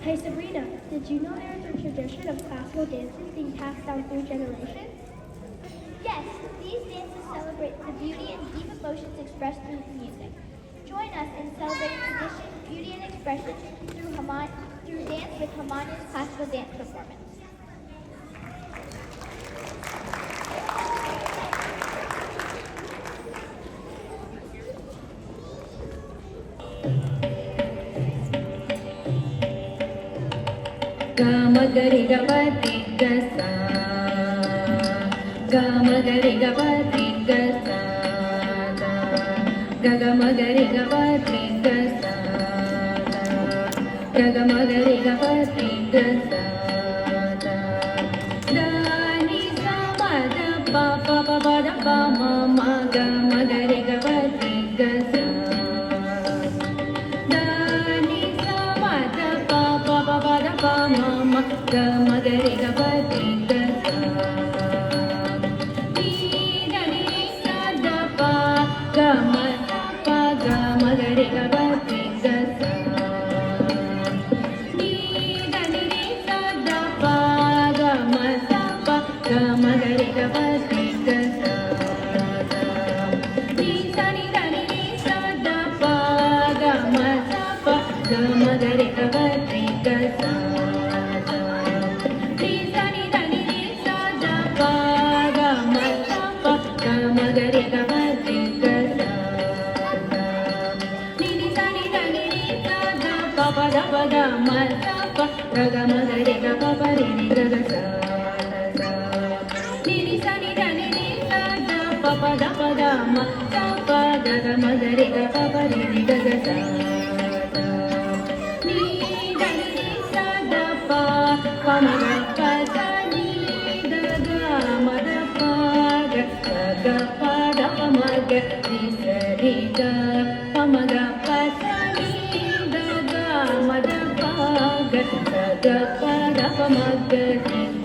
Hi Sabrina, did you know there is a tradition of classical dances being passed down through generations? Yes, these dances celebrate the beauty and deep emotions expressed through music. Join us in celebrating tradition, beauty, and expression through dance with Harmonious Classical Dance Performance. Gamagari gapati gasa, gamagari gapati gasa, gagamagari gapati gasa, gagamagari gapati gasa, dani sama da pa pa pa pa da pa ma ma gamagari gapati gasa. Mama, ga ma ga re ga pa ti ga sa. Ni da ni sa da pa, ga ma da pa ga ma ga re ga pa ti ga sa. Ni da ni sa da pa, ga ma sa pa ga ma ga re ga pa ti ga sa. Ni sa ni da ni sa da pa, ga ma sa pa ga ma ga re ga pa ti ga sa. Ga ma ga re ga pa pa re re ga ga sa sa. Ni ni sa ni da ni ni sa da pa pa da pa da ma sa pa ga ga ma ga re ga pa pa re re ga ga sa sa. Ni da ni ni sa da pa pa ma ga pa sa ni da ga ma da pa ga ga pa da pa ma ga ni sa ni da pa ma ga pa sa ni da ga ma da pa ga ga pa da pa ma ga ni